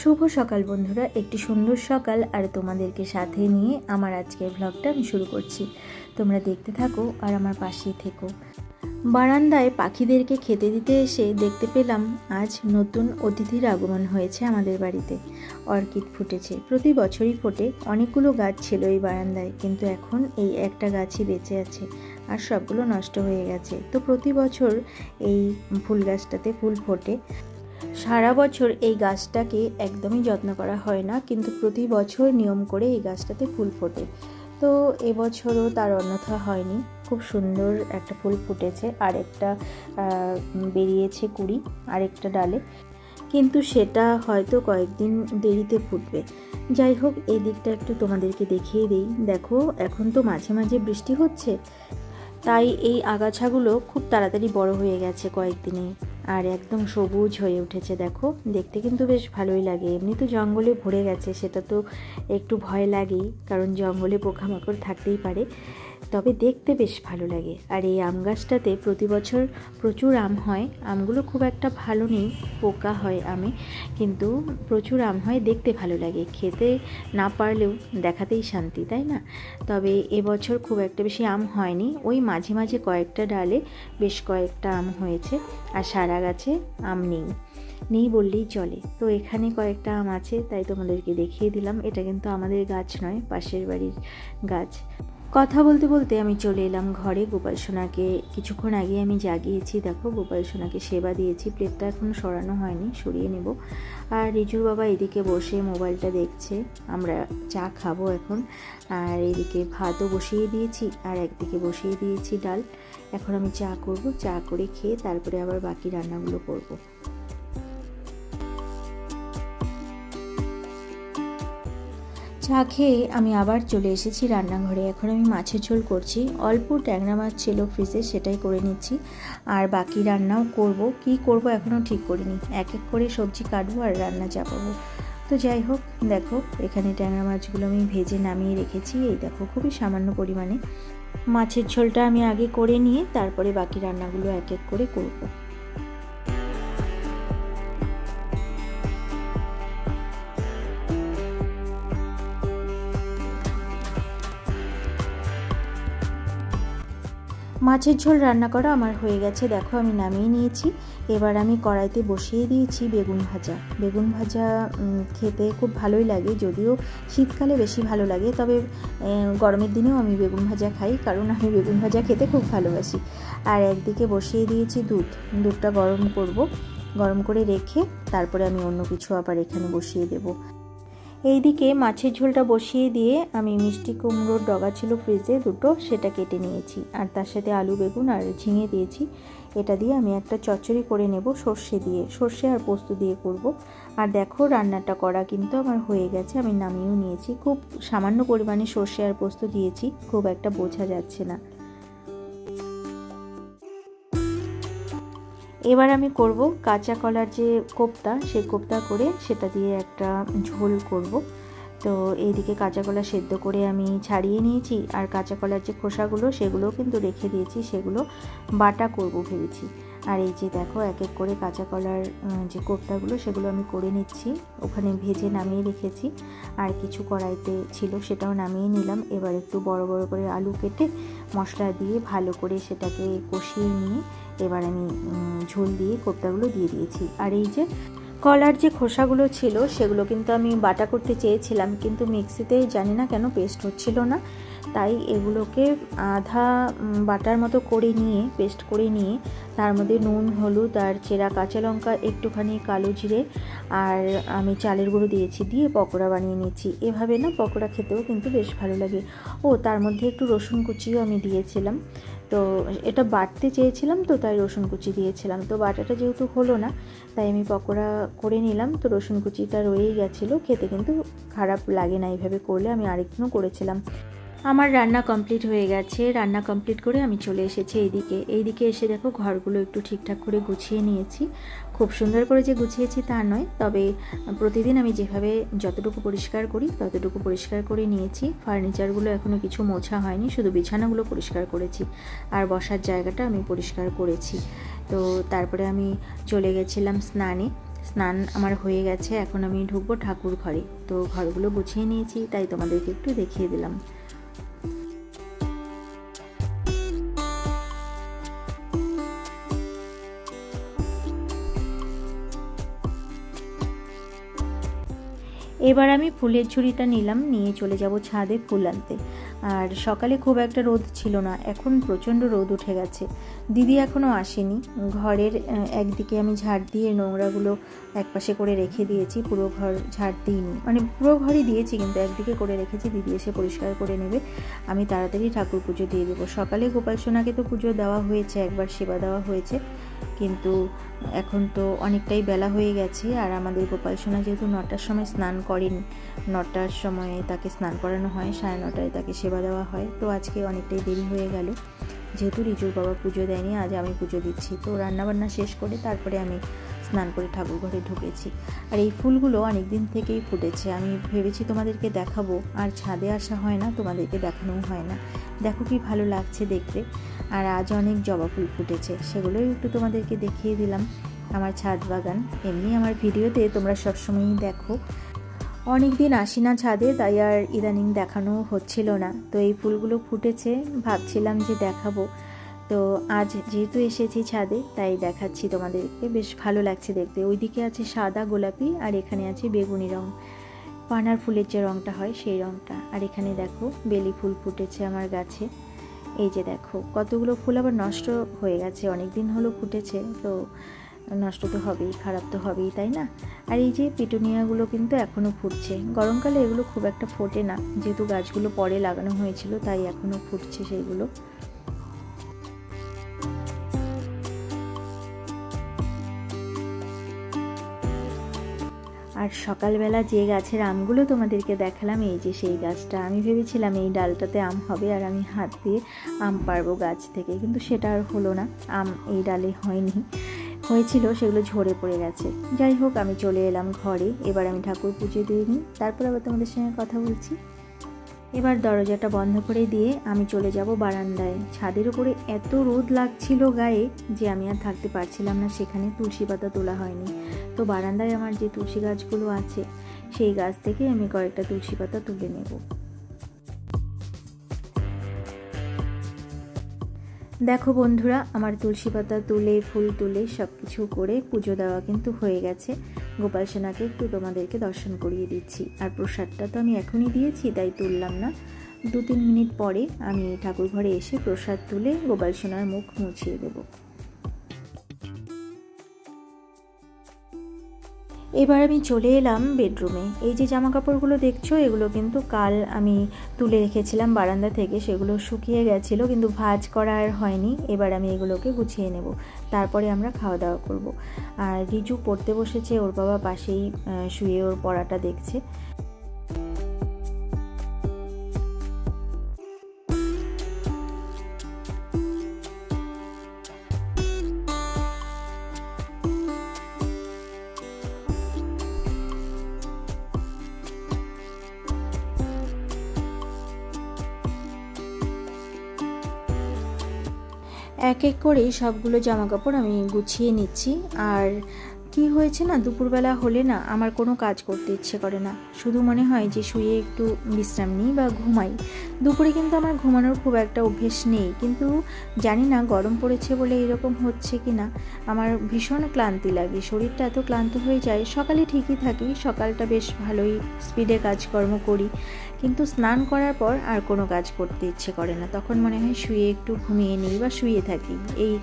শুভ সকাল বন্ধুরা, একটি সুন্দর সকাল আর তোমাদেরকে সাথে নিয়ে আমার আজকের ব্লগটা আমি শুরু করছি। তোমরা দেখতে থাকো আর আমার পাশেই থেকো। বারান্দায় পাখিদেরকে খেতে দিতে এসে দেখতে পেলাম আজ নতুন অতিথির আগমন হয়েছে আমাদের বাড়িতে। অর্কিড ফুটেছে, প্রতি বছরই ফোটে। অনেকগুলো গাছ ছিল এই বারান্দায়, কিন্তু এখন এই একটা গাছই বেঁচে আছে আর সবগুলো নষ্ট হয়ে গেছে। তো প্রতি বছর এই ফুল গাছটাতে ফুল ফোটে। সারা বছর এই গাছটাকে একদমই যত্ন করা হয় না, কিন্তু প্রতি বছর নিয়ম করে এই গাছটাতে ফুল ফোটে। তো এবছরও তার অন্যথা হয়নি, খুব সুন্দর একটা ফুল ফুটেছে আর একটা বেরিয়েছে কুড়ি আরেকটা ডালে, কিন্তু সেটা হয়তো কয়েকদিন দেরিতে ফুটবে। যাই হোক, এই দিকটা একটু তোমাদেরকে দেখিয়ে দিই। দেখো, এখন তো মাঝে মাঝে বৃষ্টি হচ্ছে, তাই এই আগাছাগুলো খুব তাড়াতাড়ি বড় হয়ে গেছে কয়েকদিনে আর একদম সবুজ হয়ে উঠেছে। দেখো, দেখতে কিন্তু বেশ ভালোই লাগে। এমনি তো জঙ্গলে ভরে গেছে, সেটা তো একটু ভয় লাগেই, কারণ জঙ্গলে পোকামাকড় থাকতেই পারে, তবে দেখতে বেশ ভালো লাগে। আর এই আম গাছটাতে প্রতি বছর প্রচুর আম হয়। আমগুলো খুব একটা ভালো নেই, পোকা হয় আমে, কিন্তু প্রচুর আম হয়, দেখতে ভালো লাগে। খেতে না পারলেও দেখাতেই শান্তি, তাই না? তবে এবছর খুব একটা বেশি আম হয়নি, ওই মাঝে মাঝে কয়েকটা ডালে বেশ কয়েকটা আম হয়েছে, আর সারা গাছে আম নেই বললেই চলে। তো এখানে কয়েকটা আম আছে, তাই তোমাদেরকে দেখিয়ে দিলাম। এটা কিন্তু আমাদের গাছ নয়, পাশের বাড়ির গাছ। কথা বলতে বলতে আমি চলে এলাম ঘরে। গোপাল সোনাকে কিছুক্ষণ আগে আমি জাগিয়েছি। দেখো, গোপাল সোনাকে সেবা দিয়েছি, প্লেটটা এখনও সরানো হয়নি, সরিয়ে নেব। আর রিজুর বাবা এদিকে বসে মোবাইলটা দেখছে, আমরা চা খাবো এখন। আর এদিকে ভাতও বসিয়ে দিয়েছি আর একদিকে বসিয়ে দিয়েছি ডাল। এখন আমি চা করব, চা করে খেয়ে তারপরে আবার বাকি রান্নাগুলো করব। চা খেয়ে আমি আবার চলে এসেছি রান্নাঘরে। এখন আমি মাছের ঝোল করছি। অল্প ট্যাংরা মাছ ছিল ফ্রিজে, সেটাই করে নিচ্ছি। আর বাকি রান্নাও করব, কি করব এখনও ঠিক করিনি। এক এক করে সবজি কাটবো আর রান্না চাপাবো। তো যাই হোক, দেখো এখানে ট্যাংরা মাছগুলো আমি ভেজে নামিয়ে রেখেছি। এই দেখো, খুবই সামান্য পরিমাণে। মাছের ঝোলটা আমি আগে করে নিয়ে তারপরে বাকি রান্নাগুলো এক এক করে করব। মাছের ঝোল রান্না করা আমার হয়ে গেছে। দেখো, আমি নামিয়ে নিয়েছি। এবার আমি কড়াইতে বসিয়ে দিয়েছি বেগুন ভাজা। বেগুন ভাজা খেতে খুব ভালোই লাগে, যদিও শীতকালে বেশি ভালো লাগে, তবে গরমের দিনেও আমি বেগুন ভাজা খাই, কারণ আমি বেগুন ভাজা খেতে খুব ভালোবাসি। আর একদিকে বসিয়ে দিয়েছি দুধটা গরম করব। গরম করে রেখে তারপরে আমি অন্য কিছু আবার এখানে বসিয়ে দেবো। এইদিকে মাছের ঝোলটা বসিয়ে দিয়ে আমি মিষ্টি কুমড়োর ডগা ছিল ফ্রিজে দুটো, সেটা কেটে নিয়েছি। আর তার সাথে আলু, বেগুন আর ঝিঙে দিয়েছি। এটা দিয়ে আমি একটা চচ্চড়ি করে নেব, সর্ষে আর পোস্ত দিয়ে করব। আর দেখো, রান্নাটা করা কিন্তু আমার হয়ে গেছে, আমি নামিয়েও নিয়েছি। খুব সামান্য পরিমাণে সর্ষে আর পোস্ত দিয়েছি, খুব একটা বোঝা যাচ্ছে না। এবার আমি করব কাঁচা কলার যে কোপ্তা, সেই কোপ্তা করে সেটা দিয়ে একটা ঝোল করব। তো এইদিকে কাঁচা কলা সেদ্ধ করে আমি ছাড়িয়ে নিয়েছি, আর কাঁচা কলার যে খোসাগুলো সেগুলোও কিন্তু রেখে দিয়েছি, সেগুলো বাটা করব ভেবেছি। আর এই যে দেখো, এক এক করে কাঁচা কলার যে কোপ্তাগুলো সেগুলো আমি করে নিচ্ছি। ওখানে ভেজে নামিয়ে রেখেছি, আর কিছু কড়াইতে ছিল সেটাও নামিয়ে নিলাম। এবার একটু বড় বড় করে আলু কেটে মশলা দিয়ে ভালো করে সেটাকে কষিয়ে নিয়ে এবার আমি ঝোল দিয়ে কোপ্তাগুলো দিয়ে দিয়েছি। আর এই যে কলার যে খোসাগুলো ছিল সেগুলো কিন্তু আমি বাটা করতে চেয়েছিলাম, কিন্তু মিক্সিতে জানি না কেন পেস্ট হচ্ছিল না, তাই এগুলোকে আধা বাটার মতো করে নিয়ে পেস্ট করে নিয়ে তার মধ্যে নুন, হলুদ আর চেরা কাঁচা লঙ্কা, একটুখানি কালো জিরে আর আমি চালের গুঁড়ো দিয়েছি, দিয়ে পকোড়া বানিয়ে নিয়েছি। এভাবে না পকোড়া খেতেও কিন্তু বেশ ভালো লাগে। ও তার মধ্যে একটু রসুন কুচিও আমি দিয়েছিলাম। তো এটা বাটতে চেয়েছিলাম, তো তাই রসুন কুচি দিয়েছিলাম। তো বাটাটা যেহেতু হলো না, তাই আমি পকোড়া করে নিলাম। তো রসুন কুচিটা রয়েই গেছিলো, খেতে কিন্তু খারাপ লাগে না এইভাবে করলে। আমি আরেকদিনও করেছিলাম। আমার রান্না কমপ্লিট হয়ে গেছে। রান্না কমপ্লিট করে আমি চলে এসেছি এইদিকে এসে দেখো, ঘরগুলো একটু ঠিকঠাক করে গুছিয়ে নিয়েছি। খুব সুন্দর করে যে গুছিয়েছি তা নয়, তবে প্রতিদিন আমি যেভাবে যতটুকু পরিষ্কার করি ততটুকু পরিষ্কার করে নিয়েছি। ফার্নিচারগুলো এখনও কিছু মোছা হয়নি, শুধু বিছানাগুলো পরিষ্কার করেছি আর বসার জায়গাটা আমি পরিষ্কার করেছি। তো তারপরে আমি চলে গেছিলাম স্নানে। স্নান আমার হয়ে গেছে, এখন আমি ঢুকবো ঠাকুর ঘরে। তো ঘরগুলো গুছিয়ে নিয়েছি, তাই তোমাদেরকে একটু দেখিয়ে দিলাম। এবার আমি ফুলের ঝুড়িটা নিলাম, নিয়ে চলে যাব ছাদে ফুল আনতে। আর সকালে খুব একটা রোদ ছিল না, এখন প্রচণ্ড রোদ উঠে গেছে। দিদি এখনও আসেনি। ঘরের একদিকে আমি ঝাড় দিয়ে নোংরাগুলো একপাশে করে রেখে দিয়েছি, পুরো ঘর ঝাড় দিইনি, মানে পুরো ঘরই দিয়েছি কিন্তু একদিকে করে রেখেছি, দিদি এসে পরিষ্কার করে নেবে। আমি তাড়াতাড়ি ঠাকুর পুজো দিয়ে দেবো। সকালে গোপাল সোনাকে তো পুজো দেওয়া হয়েছে, একবার সেবা দেওয়া হয়েছে, কিন্তু এখন তো অনেকটাই বেলা হয়ে গেছে। আর আমাদের গোপাল সোনা যেহেতু 9টার সময় স্নান করেন, 9টার সময় তাকে স্নান করানো হয়, 9:30টায় তাকে সেবা দেওয়া হয়। তো আজকে অনেকটাই দেরি হয়ে গেল, যেহেতু রিজুর বাবা পুজো দেয়নি, আজ আমি পুজো দিচ্ছি। তো রান্নাবান্না শেষ করে তারপরে আমি স্নান করে ঠাকুর ঘরে ঢুকেছি। আর এই ফুলগুলো অনেক দিন থেকেই ফুটেছে, আমি ভেবেছি তোমাদেরকে দেখাবো, আর ছাদে আসা হয় না, তোমাদেরকে দেখানোও হয় না। দেখো কি ভালো লাগছে দেখতে। আর আজ অনেক জবা ফুল ফুটেছে, সেগুলোই একটু তোমাদেরকে দেখিয়ে দিলাম। আমার ছাদ বাগান এমনি আমার ভিডিওতে তোমরা সবসময়ই দেখো, অনেক দিন আসি না ছাদে, তাই আর ইদানিং দেখানো হচ্ছিল না। তো এই ফুলগুলো ফুটেছে, ভাবছিলাম যে দেখাবো, তো আজ যেহেতু এসেছি ছাদে তাই দেখাচ্ছি তোমাদেরকে। বেশ ভালো লাগছে দেখতে। ওইদিকে আছে সাদা গোলাপি, আর এখানে আছে বেগুনি রং, পানার ফুলের যে রংটা হয় সেই রংটা। আর এখানে দেখো বেলি ফুল ফুটেছে আমার গাছে। এই যে দেখো কতগুলো ফুল আবার নষ্ট হয়ে গেছে, অনেক দিন হলো ফুটেছে, তো নষ্ট তো হবেই, খারাপ তো হবেই, তাই না? আর এই যে পিটুনিয়াগুলো কিন্তু এখনও ফুটছে। গরমকালে এগুলো খুব একটা ফোটে না, যেহেতু গাছগুলো পরে লাগানো হয়েছিল, তাই এখনও ফুটছে সেইগুলো। আর সকালবেলা যে গাছের আমগুলো তোমাদেরকে দেখালাম, এই যে সেই গাছটা। আমি ভেবেছিলাম এই ডালটাতে আম হবে আর আমি হাত দিয়ে আম পারবো গাছ থেকে, কিন্তু সেটা আর হলো না। আম এই ডালে হয়নি, হয়েছিল সেগুলো ঝরে পড়ে গেছে। যাই হোক, আমি চলে এলাম ঘরে। এবার আমি ঠাকুর পুজো দিয়ে নিই, তারপর আবার তোমাদের সঙ্গে কথা বলছি। এবার দরজাটা বন্ধ করে দিয়ে আমি চলে যাব বারান্দায়। ছাদের উপরে এত রোদ লাগছিল গায়ে যে আমি আর থাকতে পারছিলাম না, সেখানে তুলসী পাতা তোলা হয়নি। তো বারান্দায় আমার যে তুলসী গাছগুলো আছে, সেই গাছ থেকে আমি কয়েকটা তুলসী পাতা তুলে নেব। দেখো বন্ধুরা, আমার তুলসী পাতা তুলে, ফুল তুলে সব কিছু করে পুজো দেওয়া কিন্তু হয়ে গেছে। গোপাল সোনাকে একটু তোমাদেরকে দর্শন করিয়ে দিচ্ছি। আর প্রসাদটা তো আমি এখনই দিয়েছি, তাই তুললাম না। 2-3 মিনিট পরে আমি ঠাকুর ঘরে এসে প্রসাদ তুলে গোপাল সোনার মুখ মুছিয়ে দেবো। এবার আমি চলে এলাম বেডরুমে। এই যে জামা কাপড়গুলো দেখছো, এগুলো কিন্তু কাল আমি তুলে রেখেছিলাম বারান্দা থেকে, সেগুলো শুকিয়ে গেছিলো, কিন্তু ভাঁজ করা আর হয়নি। এবার আমি এগুলোকে গুছিয়ে নেব, তারপরে আমরা খাওয়া দাওয়া করব। আর রিজু পড়তে বসেছে, ওর বাবা পাশেই শুয়ে ওর পড়াটা দেখছে। এক এক করে সবগুলো জামাকাপড় আমি গুছিয়ে নিচ্ছি। আর কি হয়েছে না, দুপুরবেলা হলে না আমার কোনো কাজ করতে ইচ্ছে করে না, শুধু মনে হয় যে শুয়ে একটু বিশ্রাম নিই বা ঘুমাই। দুপুরে কিন্তু আমার ঘুমানোর খুব একটা অভ্যেস নেই, কিন্তু জানি না গরম পড়েছে বলে এরকম হচ্ছে কি না, আমার ভীষণ ক্লান্তি লাগে, শরীরটা এত ক্লান্ত হয়ে যায়। সকালে ঠিকই থাকি, সকালটা বেশ ভালোই স্পিডে কাজকর্ম করি, কিন্তু স্নান করার পর আর কোনো কাজ করতে ইচ্ছে করে না। তখন মনে হয় শুয়ে একটু ঘুমিয়ে নিই বা শুয়ে থাকি, এই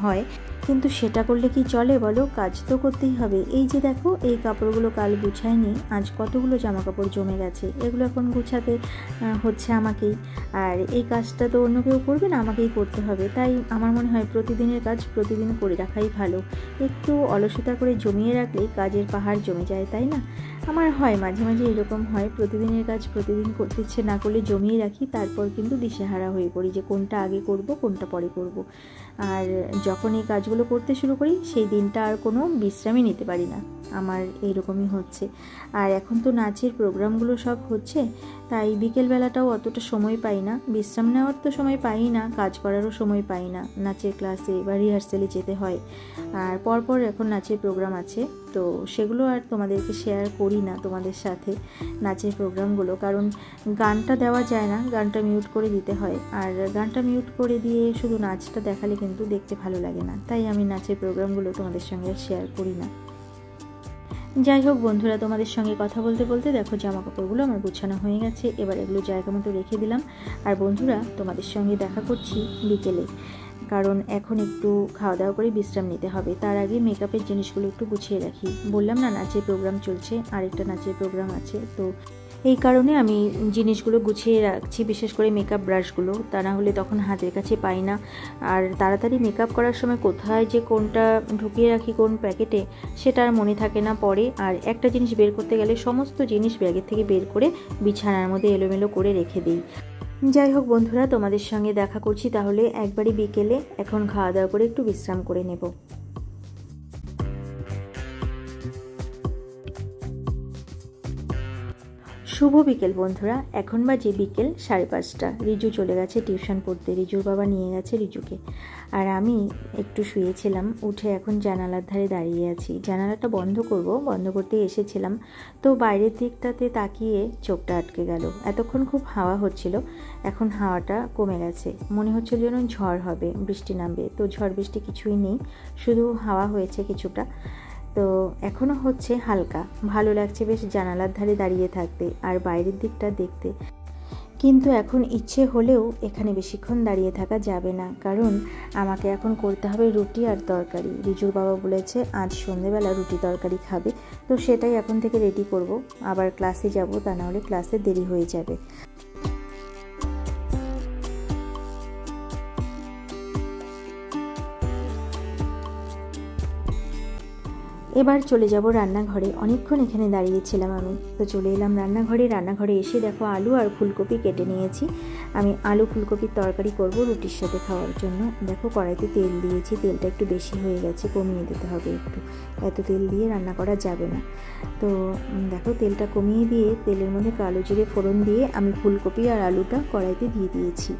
হয়। কিন্তু সেটা করলে কি চলে বলো, কাজ তো করতেই হবে। এই যে দেখো, এই কাপড়গুলো কাল গুছাইনি, আজ কতগুলো জামা কাপড় জমে গেছে, এগুলো এখন গুছাতে হচ্ছে আমাকেই। আর এই কাজটা তো অন্য কেউ করবে না, আমাকেই করতে হবে। তাই আমার মনে হয় প্রতিদিনের কাজ প্রতিদিন করে রাখাই ভালো। একটু অলসতা করে জমিয়ে রাখলেই কাজের পাহাড় জমে যায়, তাই না? আমার হয় মাঝে মাঝে এরকম হয়, প্রতিদিনের কাজ প্রতিদিন করতে ইচ্ছে না করলে জমিয়ে রাখি, তারপর কিন্তু দিশেহারা হয়ে পড়ি যে কোনটা আগে করব কোনটা পরে করব। আর যখন এই কাজগুলো করতে শুরু করি, সেই দিনটা আর কোনো বিশ্রামই নিতে পারি না। আমার এইরকমই হচ্ছে। আর এখন তো নাচের প্রোগ্রামগুলো সব হচ্ছে, তাই বিকেলবেলাটাও অতটা সময় পাই না, বিশ্রাম নেওয়ার তো সময় পাই না, কাজ করারও সময় পাই না, নাচের ক্লাসে বা রিহার্সেলে যেতে হয়। আর পরপর এখন নাচের প্রোগ্রাম আছে, তো সেগুলো আর তোমাদেরকে শেয়ার করি না তোমাদের সাথে নাচের প্রোগ্রামগুলো, কারণ গানটা দেওয়া যায় না, গানটা মিউট করে দিতে হয়। আর গানটা মিউট করে দিয়ে শুধু নাচটা দেখালে কিন্তু দেখতে ভালো লাগে না, তাই আমি নাচের প্রোগ্রামগুলো তোমাদের সঙ্গে শেয়ার করি না। যাই হোক বন্ধুরা, তোমাদের সঙ্গে কথা বলতে বলতে দেখো জামা কাপড়গুলো আমার গুছানো হয়ে গেছে, এবার এগুলো জায়গা মতো রেখে দিলাম। আর বন্ধুরা, তোমাদের সঙ্গে দেখা করছি বিকেলে, কারণ এখন একটু খাওয়া দাওয়া করে বিশ্রাম নিতে হবে। তার আগে মেকআপের জিনিসগুলো একটু গুছিয়ে রাখি। বললাম না নাচের প্রোগ্রাম চলছে, আরেকটা নাচের প্রোগ্রাম আছে, তো এই কারণে আমি জিনিসগুলো গুছিয়ে রাখছি, বিশেষ করে মেকআপ ব্রাশগুলো, তা না হলে তখন হাতের কাছে পাই না। আর তাড়াতাড়ি মেকআপ করার সময় কোথায় যে কোনটা ঢুকিয়ে রাখি কোন প্যাকেটে, সেটা আর মনে থাকে না পরে। আর একটা জিনিস বের করতে গেলে সমস্ত জিনিস ব্যাগের থেকে বের করে বিছানার মধ্যে এলোমেলো করে রেখে দিই। যাই হোক বন্ধুরা, তোমাদের সঙ্গে দেখা করছি তাহলে একবারই বিকেলে। এখন খাওয়া দাওয়া করে একটু বিশ্রাম করে নেব। শুভ বিকেল বন্ধুরা, এখন বাজে বিকেল 5:30। রিজু চলে গেছে টিউশন পড়তে, রিজুর বাবা নিয়ে গেছে রিজুকে। আর আমি একটু শুয়েছিলাম, উঠে এখন জানালার ধারে দাঁড়িয়ে আছি। জানালাটা বন্ধ করতে এসেছিলাম, তো বাইরের দিকটাতে তাকিয়ে চোখটা আটকে গেল। এতক্ষণ খুব হাওয়া হচ্ছিল, এখন হাওয়াটা কমে গেছে, মনে হচ্ছিল যেন ঝড় হবে, বৃষ্টি নামবে। তো ঝড় বৃষ্টি কিছুই নেই, শুধু হাওয়া হয়েছে কিছুটা, তো এখনও হচ্ছে হালকা। ভালো লাগছে বেশ জানালার ধারে দাঁড়িয়ে থাকতে আর বাইরের দিকটা দেখতে। কিন্তু এখন ইচ্ছে হলেও এখানে বেশিক্ষণ দাঁড়িয়ে থাকা যাবে না, কারণ আমাকে এখন করতে হবে রুটি আর তরকারি। রিজুর বাবা বলেছে আজ সন্ধেবেলা রুটি তরকারি খাবে, তো সেটাই এখন থেকে রেডি করব। আবার ক্লাসে যাব, তা নাহলে ক্লাসে দেরি হয়ে যাবে। এবার চলে যাব রান্নাঘরে। অনেকক্ষণ এখানে দাঁড়িয়েছিলাম আমি, তো চলে এলাম রান্নাঘরে এসে দেখো আলু আর ফুলকপি কেটে নিয়েছি। আমি আলু ফুলকপির তরকারি করব রুটির সাথে খাওয়ার জন্য। দেখো কড়াইতে তেল দিয়েছি, তেলটা একটু বেশি হয়ে গেছে, কমিয়ে দিতে হবে একটু, এত তেল দিয়ে রান্না করা যাবে না। তো দেখো তেলটা কমিয়ে দিয়ে তেলের মধ্যে কালো জিরে ফোড়ন দিয়ে আমি ফুলকপি আর আলুটা কড়াইতে দিয়ে দিয়েছি।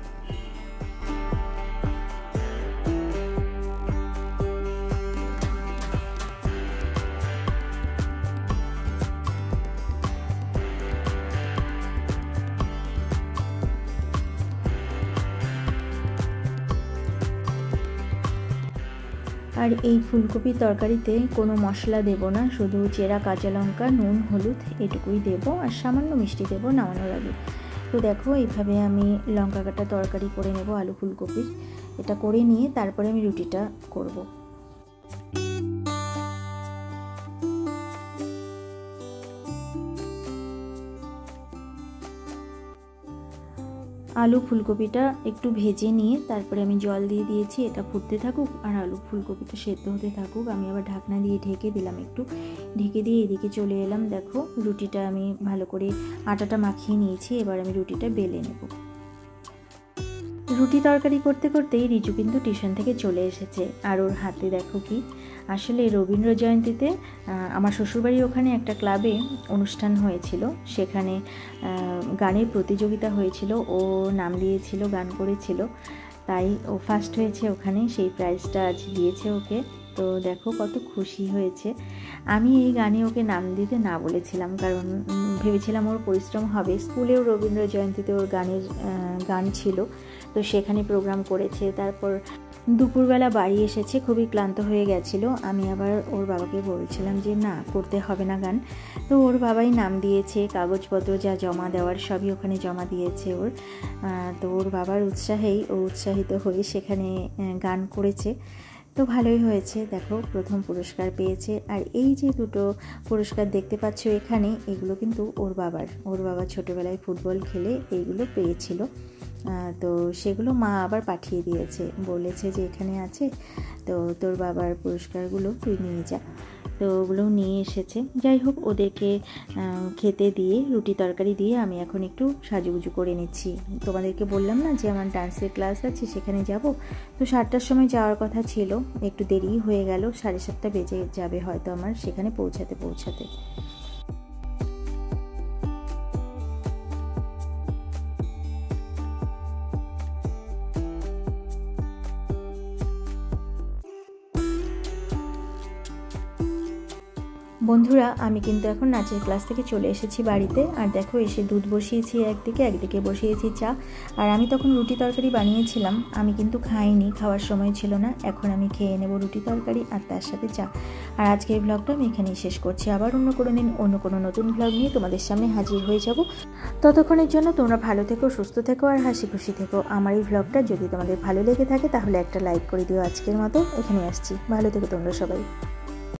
আর এই ফুলকপির তরকারিতে কোনো মশলা দেব না, শুধু চেরা কাঁচা লঙ্কা, নুন, হলুদ এটুকুই দেব, আর সামান্য মিষ্টি দেব নামানোর আগে। তো দেখো এইভাবে আমি লঙ্কা কাটা তরকারি করে নেব আলু ফুলকপির। এটা করে নিয়ে তারপরে আমি রুটিটা করব। আলু ফুলকপিটা একটু ভেজে নিয়ে তারপরে আমি জল দিয়ে দিয়েছি, এটা ফুটতে থাকুক আর আলু ফুলকপিটা সেদ্ধ হতে থাকুক। আমি আবার ঢাকনা দিয়ে ঢেকে দিলাম, একটু ঢেকে দিয়ে এদিকে চলে এলাম। দেখো রুটিটা আমি ভালো করে আটাটা মাখিয়ে নিয়েছি, এবার আমি রুটিটা বেলে নেব। রুটি তরকারি করতে করতেই রিজু কিন্তু টিউশন থেকে চলে এসেছে। আর ওর হাতে দেখো কি, আসলে রবীন্দ্র জয়ন্তীতে আমার শ্বশুরবাড়ির ওখানে একটা ক্লাবে অনুষ্ঠান হয়েছিল, সেখানে গানের প্রতিযোগিতা হয়েছিল, ও নাম দিয়েছিল, গান করেছিল, তাই ও ফার্স্ট হয়েছে ওখানে, সেই প্রাইজটা আজ দিয়েছে ওকে। তো দেখো কত খুশি হয়েছে। আমি এই গানে ওকে নাম দিতে না বলেছিলাম, কারণ ভেবেছিলাম ওর পরিশ্রম হবে। স্কুলেও রবীন্দ্র জয়ন্তীতে ওর গান ছিল, তো সেখানে প্রোগ্রাম করেছে। তারপর দুপুরবেলা বাড়ি এসেছে, খুবই ক্লান্ত হয়ে গেছিলো। আমি আবার ওর বাবাকে বলছিলাম যে না, করতে হবে না গান। তো ওর বাবাই নাম দিয়েছে, কাগজপত্র যা জমা দেওয়ার সবই ওখানে জমা দিয়েছে ওর। তো ওর বাবার উৎসাহেই ও উৎসাহিত হয়ে সেখানে গান করেছে। তো ভালোই হয়েছে। দেখো প্রথম পুরস্কার পেয়েছে। আর এই যে দুটো পুরস্কার দেখতে পাচ্ছ এখানে, এগুলো কিন্তু ওর বাবা ছোটোবেলায় ফুটবল খেলে এইগুলো পেয়েছিল। তো সেগুলো মা আবার পাঠিয়ে দিয়েছে, বলেছে যে এখানে আছে, তো তোর বাবার পুরস্কারগুলো তুই নিয়ে যা। তো ওগুলোও নিয়ে এসেছে। যাই হোক, ওদেরকে খেতে দিয়ে রুটি তরকারি দিয়ে আমি এখন একটু সাজুগুজু করে নিচ্ছি। তোমাদেরকে বললাম না যে আমার ডান্সের ক্লাস আছে, সেখানে যাব। তো 7টার সময় যাওয়ার কথা ছিল, একটু দেরি হয়ে গেল, 7:30 বেজে যাবে হয়তো আমার সেখানে পৌঁছাতে। বন্ধুরা, আমি কিন্তু এখন নাচের ক্লাস থেকে চলে এসেছি বাড়িতে। আর দেখো, এসে দুধ বসিয়েছি একদিকে বসিয়েছি চা। আর আমি তখন রুটি তরকারি বানিয়েছিলাম, আমি কিন্তু খাইনি, খাওয়ার সময় ছিল না। এখন আমি খেয়ে নেব রুটি তরকারি আর তার সাথে চা। আর আজকের ব্লগটা আমি এখানেই শেষ করছি। আবার অন্য কোনো দিন অন্য কোনো নতুন ব্লগ নিয়ে তোমাদের সামনে হাজির হয়ে যাব। ততক্ষণের জন্য তোমরা ভালো থেকো, সুস্থ থেকো আর হাসি খুশি থেকো। আমার এই ব্লগটা যদি তোমাদের ভালো লেগে থাকে তাহলে একটা লাইক করে দিও। আজকের মতো এখানে আসছি, ভালো থেকো তোমরা সবাই।